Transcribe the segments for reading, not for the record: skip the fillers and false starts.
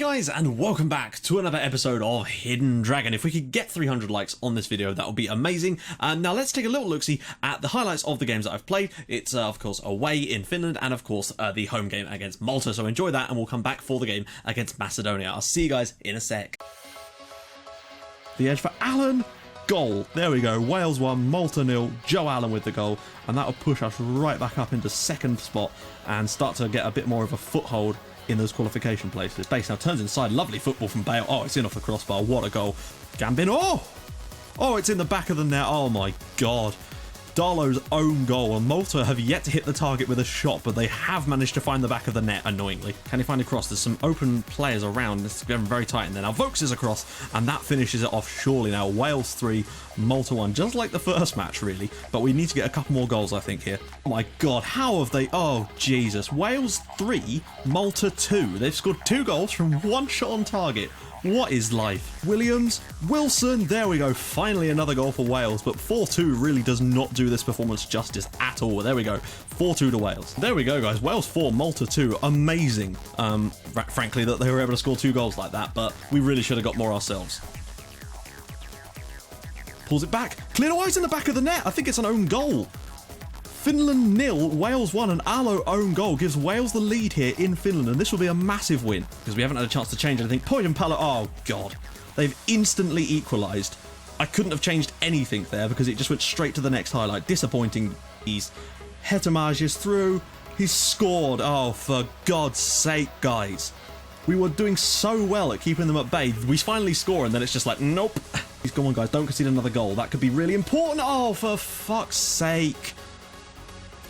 guys, and welcome back to another episode of Hidden Dragon. If we could get 300 likes on this video, that would be amazing. Now let's take a little look-see at the highlights of the games that I've played. It's of course away in Finland and of course the home game against Malta, so enjoy that and we'll come back for the game against Macedonia. I'll see you guys in a sec. The edge for Allen. Goal. There we go. Wales 1, Malta 0, Joe Allen with the goal, and that'll push us right back up into second spot and start to get a bit more of a foothold in those qualification places. Base now turns inside. Lovely football from Bale. Oh, it's in off the crossbar. What a goal. Gambin. Oh, it's in the back of the net. Oh my god. Darlow's own goal, and Malta have yet to hit the target with a shot, but they have managed to find the back of the net, annoyingly. Can he find a cross? There's some open players around. It's getting very tight in there. Now Vokes is across, and that finishes it off surely. Now Wales 3, Malta 1, just like the first match, really. But we need to get a couple more goals, I think, here. Oh my god, how have they... Oh, Jesus. Wales 3, Malta 2. They've scored 2 goals from 1 shot on target. What is life? Williams, Wilson, there we go. Finally another goal for Wales, but 4-2 really does not do this performance justice at all. There we go. 4-2 to Wales. There we go, guys. Wales 4, Malta 2. Amazing, frankly, that they were able to score 2 goals like that, but we really should have got more ourselves. Pulls it back. Clear Wise in the back of the net. I think it's an own goal. Finland 0, Wales 1, and Alo own goal gives Wales the lead here in Finland, and this will be a massive win because we haven't had a chance to change anything. Poyan Palo, oh god, they've instantly equalised. I couldn't have changed anything there because it just went straight to the next highlight. Disappointing. He's Hetamaj is through. He's scored. Oh, for God's sake, guys. We were doing so well at keeping them at bay. We finally score, and then it's just like, nope. Come on, guys, don't concede another goal. That could be really important. Oh, for fuck's sake.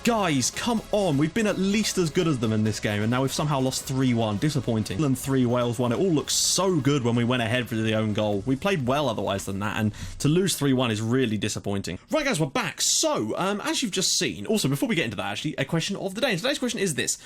Guys, come on. We've been at least as good as them in this game, and now we've somehow lost 3-1. Disappointing. Finland 3, Wales 1. It all looks so good when we went ahead for the own goal. We played well otherwise than that, and to lose 3-1 is really disappointing. Right, guys, we're back. So, as you've just seen, also, before we get into that, actually, a question of the day. And today's question is this.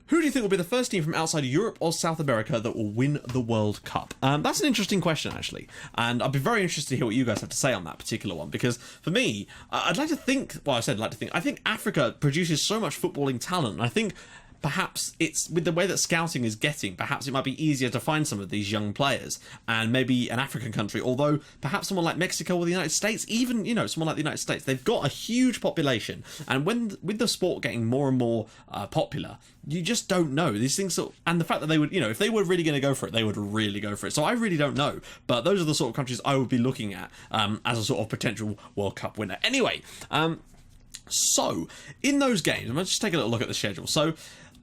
Who do you think will be the first team from outside Europe or South America that will win the World Cup? That's an interesting question, actually. And I'd be very interested to hear what you guys have to say on that particular one. Because for me, I'd like to think, well, I said I'd like to think, I think Africa produces so much footballing talent. And I think perhaps it's with the way that scouting is getting, perhaps it might be easier to find some of these young players and maybe an African country, although perhaps someone like Mexico or the United States, even, you know, someone like the United States, they've got a huge population, and when with the sport getting more and more popular, you just don't know these things. And the fact that they would, you know, if they were really going to go for it, they would really go for it. So I really don't know, but those are the sort of countries I would be looking at as a sort of potential World Cup winner. Anyway, so in those games, I'm going to just take a little look at the schedule. So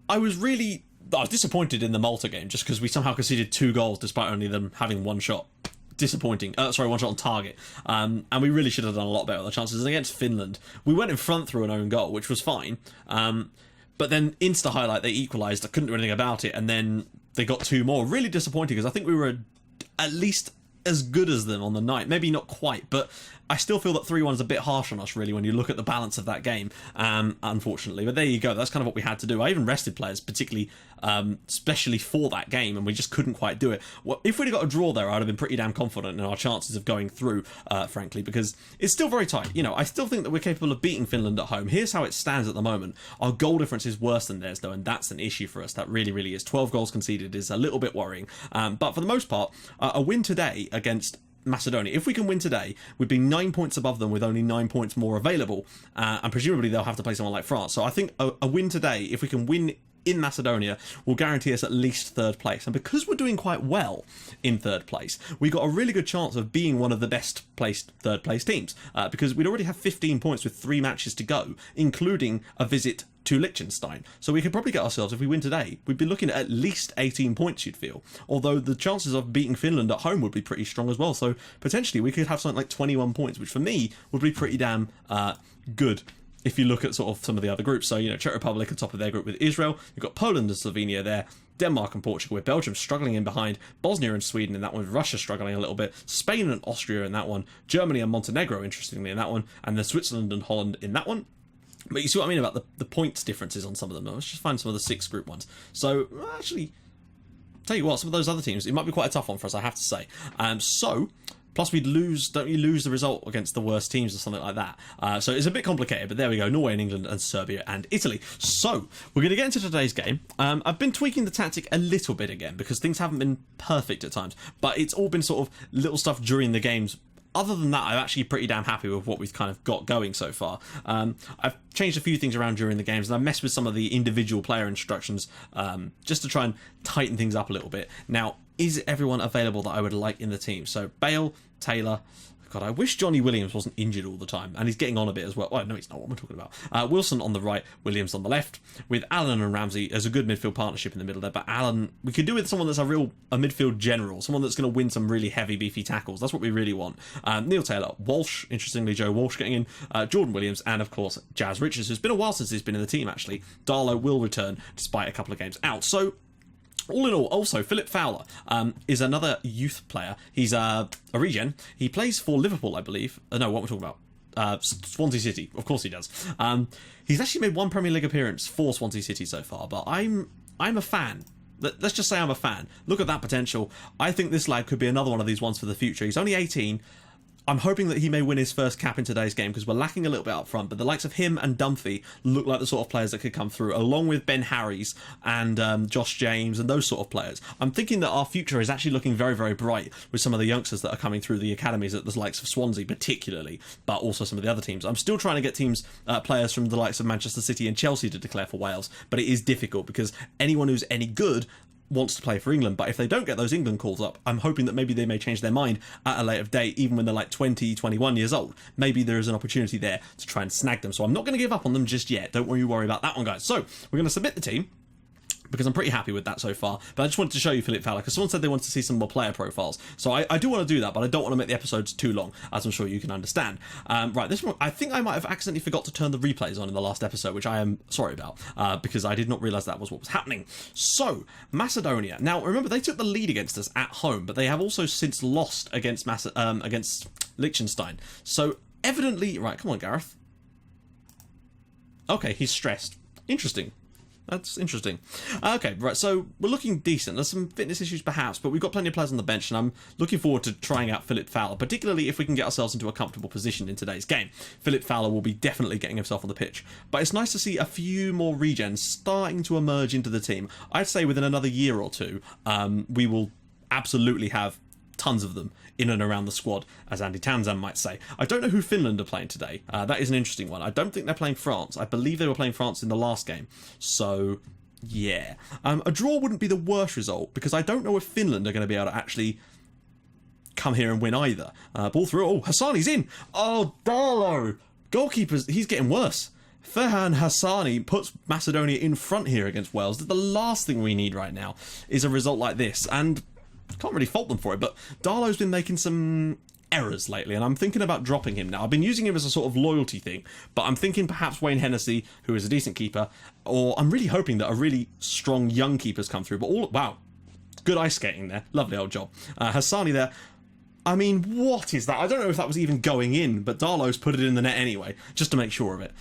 I was disappointed in the Malta game just because we somehow conceded 2 goals despite only them having 1 shot. Disappointing. 1 shot on target. And we really should have done a lot better with the chances. And against Finland, we went in front through an own goal, which was fine. But then insta highlight, they equalised. I couldn't do anything about it. And then they got 2 more. Really disappointing because I think we were at least as good as them on the night. Maybe not quite, but I still feel that 3-1 is a bit harsh on us, really, when you look at the balance of that game, unfortunately. But there you go. That's kind of what we had to do. I even rested players, particularly, especially for that game, and we just couldn't quite do it. Well, if we'd have got a draw there, I'd have been pretty damn confident in our chances of going through, frankly, because it's still very tight. You know, I still think that we're capable of beating Finland at home. Here's how it stands at the moment. Our goal difference is worse than theirs, though, and that's an issue for us. That really, really is. 12 goals conceded is a little bit worrying. But for the most part, a win today against Macedonia, if we can win today, we'd be 9 points above them with only 9 points more available, and presumably they'll have to play someone like France. So I think a win today, if we can win in Macedonia, will guarantee us at least 3rd place. And because we're doing quite well in 3rd place, we got a really good chance of being one of the best placed 3rd place teams, because we'd already have 15 points with 3 matches to go, including a visit to Liechtenstein. So we could probably get ourselves, if we win today, we'd be looking at least 18 points, you'd feel. Although the chances of beating Finland at home would be pretty strong as well. So potentially we could have something like 21 points, which for me would be pretty damn good if you look at sort of some of the other groups. So, you know, Czech Republic on top of their group with Israel. You've got Poland and Slovenia there. Denmark and Portugal, with Belgium struggling in behind, Bosnia and Sweden in that one, Russia struggling a little bit, Spain and Austria in that one, Germany and Montenegro, interestingly, in that one, and then Switzerland and Holland in that one. But you see what I mean about the points differences on some of them. Let's just find some of the 6 group ones. So, actually, tell you what, some of those other teams, it might be quite a tough one for us, I have to say. So, Plus, don't you lose the result against the worst teams or something like that? So it's a bit complicated, but there we go. Norway and England and Serbia and Italy. So we're going to get into today's game. I've been tweaking the tactic a little bit again because things haven't been perfect at times, but it's all been sort of little stuff during the games. Other than that, I'm actually pretty damn happy with what we've kind of got going so far. I've changed a few things around during the games, and I've messed with some of the individual player instructions just to try and tighten things up a little bit. Now, is everyone available that I would like in the team? So Bale, Taylor. God, I wish Johnny Williams wasn't injured all the time, and he's getting on a bit as well. Well, no, he's not. What am I talking about? Wilson on the right, Williams on the left, with Allen and Ramsey as a good midfield partnership in the middle there. But Allen, we could do with someone that's a midfield general, someone that's going to win some really heavy, beefy tackles. That's what we really want. Neil Taylor, Walsh, interestingly, Joe Walsh getting in, Jordan Williams, and of course Jazz Richards, who's been a while since he's been in the team actually. Darlow will return despite a couple of games out. So, all in all, also, Philip Fowler is another youth player. He's a regen. He plays for Liverpool, I believe. No, what we're talking about. Swansea City. Of course he does. He's actually made one Premier League appearance for Swansea City so far, but I'm a fan. Let's just say I'm a fan. Look at that potential. I think this lad could be another one of these ones for the future. He's only 18. I'm hoping that he may win his first cap in today's game because we're lacking a little bit up front, but the likes of him and Dunphy look like the sort of players that could come through, along with Ben Harries and Josh James and those sort of players. I'm thinking that our future is actually looking very, very bright with some of the youngsters that are coming through the academies at the likes of Swansea particularly, but also some of the other teams. I'm still trying to get players from the likes of Manchester City and Chelsea to declare for Wales, but it is difficult because anyone who's any good wants to play for England, but if they don't get those England calls up, I'm hoping that maybe they may change their mind at a later date, even when they're like 20, 21 years old. Maybe there is an opportunity there to try and snag them, so I'm not going to give up on them just yet. Don't worry about that one, guys. So we're going to submit the team because I'm pretty happy with that so far, but I just wanted to show you Philip Fowler because someone said they wanted to see some more player profiles, so I do want to do that, but I don't want to make the episodes too long, as I'm sure you can understand. Right, this one, I think I might have accidentally forgot to turn the replays on in the last episode, which I am sorry about, because I did not realise that was what was happening. So, Macedonia. Now, remember, they took the lead against us at home, but they have also since lost against Liechtenstein. So, evidently, right, come on, Gareth. Okay, he's stressed. Interesting. That's interesting. Okay, right, so we're looking decent. There's some fitness issues perhaps, but we've got plenty of players on the bench, and I'm looking forward to trying out Philip Fowler, particularly if we can get ourselves into a comfortable position in today's game. Philip Fowler will be definitely getting himself on the pitch. But it's nice to see a few more regens starting to emerge into the team. I'd say within another year or two, we will absolutely have tons of them in and around the squad, as Andy Townsend might say. I don't know who Finland are playing today. That is an interesting one. I don't think they're playing France. I believe they were playing France in the last game. So, yeah. A draw wouldn't be the worst result, because I don't know if Finland are going to be able to actually come here and win either. Ball through. Oh, Hassani's in. Oh, Darlow. Goalkeepers, he's getting worse. Ferhan Hassani puts Macedonia in front here against Wales. The last thing we need right now is a result like this, and can't really fault them for it, but Darlow's been making some errors lately, and I'm thinking about dropping him now. I've been using him as a sort of loyalty thing, but I'm thinking perhaps Wayne Hennessy, who is a decent keeper, or I'm really hoping that a really strong young keeper's come through, but wow, good ice skating there. Lovely old job. Hassani there. I mean, what is that? I don't know if that was even going in, but Darlow's put it in the net anyway, just to make sure of it.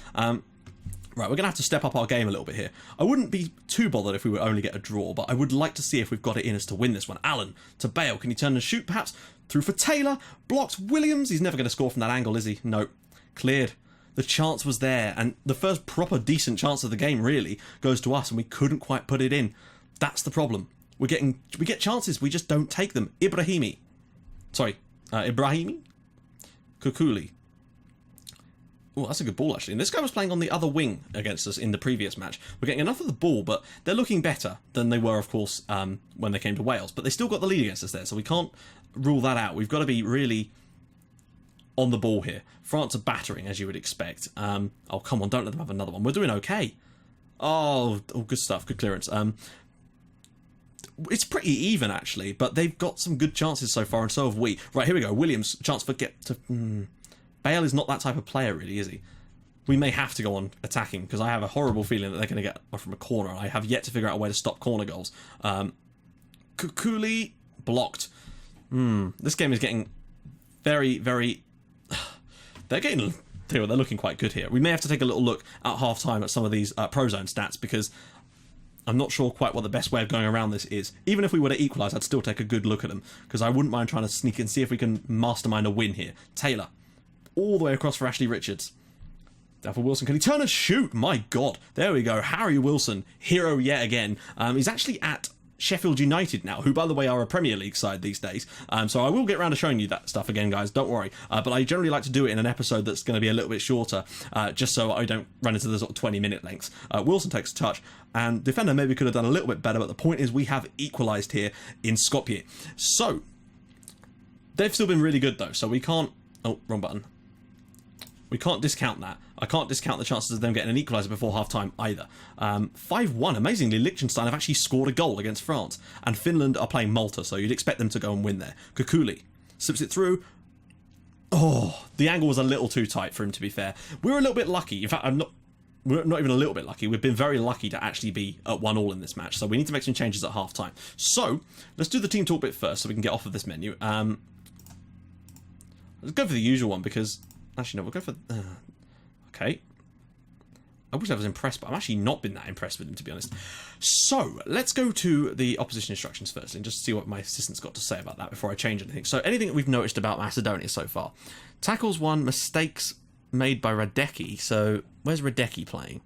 Right, we're going to have to step up our game a little bit here. I wouldn't be too bothered if we would only get a draw, but I would like to see if we've got it in us to win this one. Allen to Bale. Can he turn and shoot, perhaps? Through for Taylor. Blocked Williams. He's never going to score from that angle, is he? Nope. Cleared. The chance was there, and the first proper decent chance of the game, really, goes to us, and we couldn't quite put it in. That's the problem. We get chances, we just don't take them. Ibrahimi. Kukuli. Oh, that's a good ball, actually. And this guy was playing on the other wing against us in the previous match. We're getting enough of the ball, but they're looking better than they were, of course, when they came to Wales. But they still got the lead against us there, so we can't rule that out. We've got to be really on the ball here. France are battering, as you would expect. Oh, come on, don't let them have another one. We're doing okay. Oh, good stuff. Good clearance. It's pretty even, actually, but they've got some good chances so far, and so have we. Right, here we go. Williams, chance for Bale is not that type of player, really, is he? We may have to go on attacking, because I have a horrible feeling that they're going to get from a corner. I have yet to figure out a way to stop corner goals. Kukuli, blocked. This game is getting very, very... they're looking quite good here. We may have to take a little look at half-time at some of these pro zone stats, because I'm not sure quite what the best way of going around this is. Even if we were to equalise, I'd still take a good look at them, because I wouldn't mind trying to sneak and see if we can mastermind a win here. Taylor, all the way across for Ashley Richards. Now for Wilson, can he turn and shoot? My God. There we go. Harry Wilson, hero yet again. He's actually at Sheffield United now, who, by the way, are a Premier League side these days. So I will get around to showing you that stuff again, guys. Don't worry. But I generally like to do it in an episode that's going to be a little bit shorter, just so I don't run into the sort of 20-minute lengths. Wilson takes a touch, and defender maybe could have done a little bit better, but the point is we have equalised here in Skopje. So they've still been really good, though, so we can't... Oh, wrong button. We can't discount that. I can't discount the chances of them getting an equaliser before half-time either. 5-1. Amazingly, Liechtenstein have actually scored a goal against France. And Finland are playing Malta, so you'd expect them to go and win there. Kukuli slips it through. Oh, the angle was a little too tight for him, to be fair. We were a little bit lucky. In fact, we're not even a little bit lucky. We've been very lucky to actually be at 1-1 in this match. So we need to make some changes at half-time. So, let's do the team talk bit first so we can get off of this menu. Let's go for the usual one because... Actually, no, we'll go for... okay. I wish I was impressed, but I've actually not been that impressed with him, to be honest. So, let's go to the opposition instructions first and just see what my assistant's got to say about that before I change anything. So, anything that we've noticed about Macedonia so far. Tackles 1, mistakes made by Radecki. So, where's Radecki playing?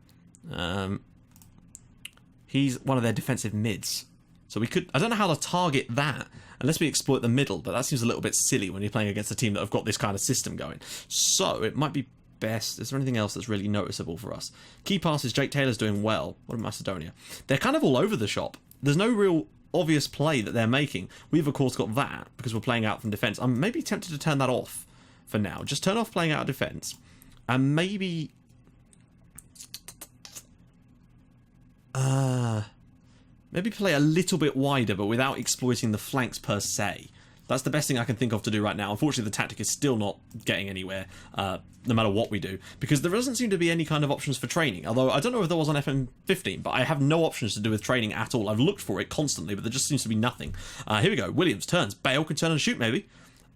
He's one of their defensive mids. So we could... I don't know how to target that unless we exploit the middle, but that seems a little bit silly when you're playing against a team that have got this kind of system going. So it might be best... Is there anything else that's really noticeable for us? Key passes, Jake Taylor's doing well. What about Macedonia? They're kind of all over the shop. There's no real obvious play that they're making. We've, of course, got that because we're playing out from defence. I'm maybe tempted to turn that off for now. Just turn off playing out of defence and maybe... maybe play a little bit wider, but without exploiting the flanks per se. That's the best thing I can think of to do right now. Unfortunately, the tactic is still not getting anywhere, no matter what we do, because there doesn't seem to be any kind of options for training. Although, I don't know if there was on FM15, but I have no options to do with training at all. I've looked for it constantly, but there just seems to be nothing. Here we go. Williams turns. Bale can turn and shoot, maybe.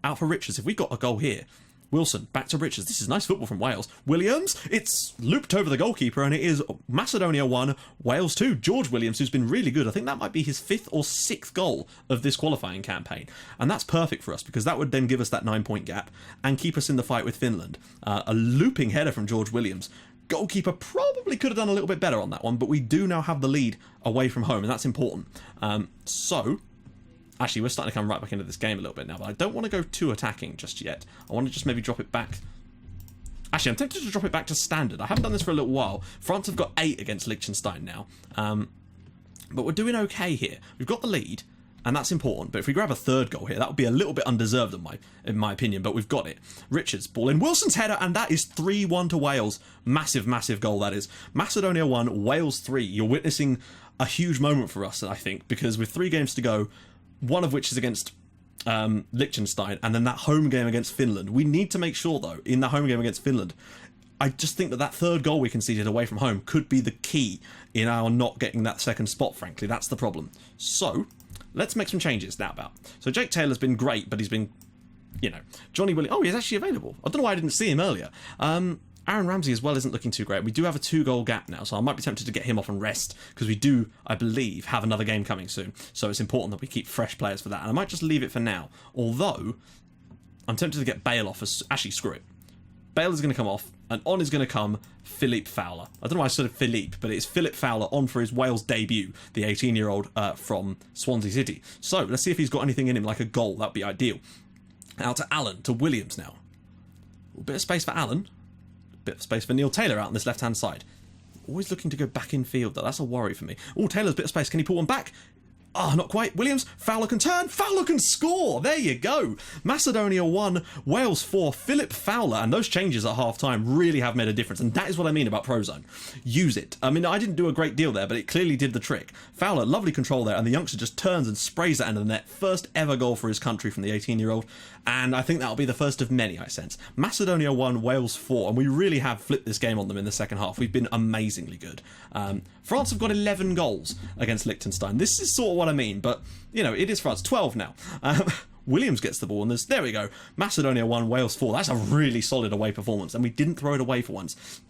Out for Richards. If we got a goal here... Wilson, back to Richards. This is nice football from Wales. Williams, it's looped over the goalkeeper, and it is Macedonia 1, Wales 2. George Williams, who's been really good. I think that might be his 5th or 6th goal of this qualifying campaign. And that's perfect for us, because that would then give us that 9-point gap and keep us in the fight with Finland. A looping header from George Williams. Goalkeeper probably could have done a little bit better on that one, but we do now have the lead away from home, and that's important. Actually, we're starting to come right back into this game a little bit now, but I don't want to go too attacking just yet. I want to just maybe drop it back. Actually, I'm tempted to drop it back to standard. I haven't done this for a little while. France have got 8 against Liechtenstein now. But we're doing okay here. We've got the lead, and that's important. But if we grab a 3rd goal here, that would be a little bit undeserved in my opinion, but we've got it. Richards, ball in. Wilson's header, and that is 3-1 to Wales. Massive, massive goal, that is. Macedonia 1, Wales 3. You're witnessing a huge moment for us, I think, because with 3 games to go, one of which is against Liechtenstein, and then that home game against Finland. We need to make sure, though, in that home game against Finland, I just think that 3rd goal we conceded away from home could be the key in our not getting that 2nd spot, frankly. That's the problem. So, let's make some changes now about. So, Jake Taylor's been great, but he's been, you know, Johnny Williams... Oh, he's actually available. I don't know why I didn't see him earlier. Aaron Ramsey as well isn't looking too great. We do have a 2-goal gap now, so I might be tempted to get him off and rest, because we do, I believe, have another game coming soon. So it's important that we keep fresh players for that, and I might just leave it for now. Although, I'm tempted to get Bale off as... Actually, screw it. Bale is going to come off, and on is going to come Philippe Fowler. I don't know why I said Philippe, but it's Philippe Fowler on for his Wales debut, the 18-year-old from Swansea City. So, let's see if he's got anything in him, like a goal. That would be ideal. Out to Allen, to Williams now. A bit of space for Allen. Bit of space for Neil Taylor out on this left-hand side. Always looking to go back in field, though. That's a worry for me. Oh, Taylor's bit of space. Can he put one back? Oh, not quite. Williams, Fowler can turn. Fowler can score. There you go. Macedonia 1, Wales 4. Philip Fowler, and those changes at half-time really have made a difference, and that is what I mean about Prozone. Use it. I mean, I didn't do a great deal there, but it clearly did the trick. Fowler, lovely control there, and the youngster just turns and sprays that into the net. First ever goal for his country from the 18-year-old, and I think that'll be the first of many, I sense. Macedonia 1, Wales 4, and we really have flipped this game on them in the second half. We've been amazingly good. France have got 11 goals against Liechtenstein. This is sort of what I mean, but, you know, it is France. 12 now. Williams gets the ball, and there we go. Macedonia 1, Wales 4. That's a really solid away performance, and we didn't throw it away for once.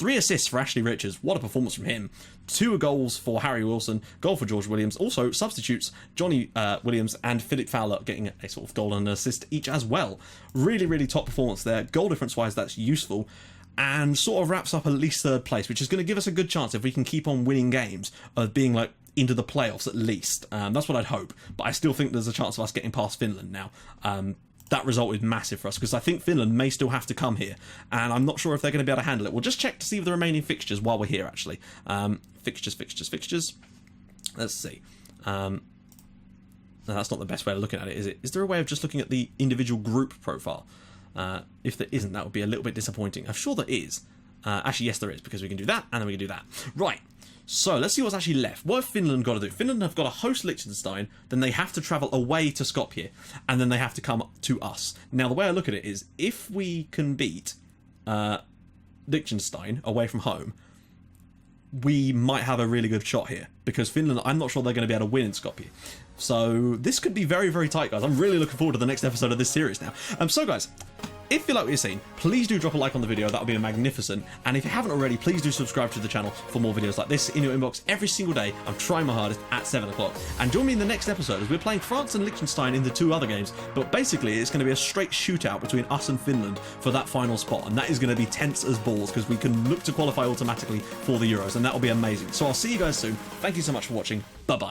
3 assists for Ashley Richards. What a performance from him. 2 goals for Harry Wilson, goal for George Williams. Also, substitutes Johnny Williams and Philip Fowler getting a sort of goal and an assist each as well. Really, really top performance there. Goal difference-wise, that's useful. And sort of wraps up at least 3rd place, which is going to give us a good chance, if we can keep on winning games, of being like into the playoffs at least. That's what I'd hope. But I still think there's a chance of us getting past Finland now. That result is massive for us, because I think Finland may still have to come here, and I'm not sure if they're going to be able to handle it. We'll just check to see the remaining fixtures while we're here, actually. Fixtures. Let's see. No, that's not the best way of looking at it, is it? Is there a way of just looking at the individual group profile? If there isn't, that would be a little bit disappointing. I'm sure there is. Actually, yes, there is, because we can do that, and then we can do that. Right. So, let's see what's actually left. What have Finland got to do? Finland have got to host Liechtenstein, then they have to travel away to Skopje, and then they have to come to us. Now, the way I look at it is, if we can beat Liechtenstein away from home, we might have a really good shot here, because Finland, I'm not sure they're going to be able to win in Skopje. So, this could be very, very tight, guys. I'm really looking forward to the next episode of this series now. So, guys, if you like what you're seeing, please do drop a like on the video. That would be magnificent. And if you haven't already, please do subscribe to the channel for more videos like this in your inbox every single day. I'm trying my hardest at 7 o'clock. And join me in the next episode as we're playing France and Liechtenstein in the 2 other games. But basically, it's going to be a straight shootout between us and Finland for that final spot. And that is going to be tense as balls, because we can look to qualify automatically for the Euros. And that will be amazing. So I'll see you guys soon. Thank you so much for watching. Bye-bye.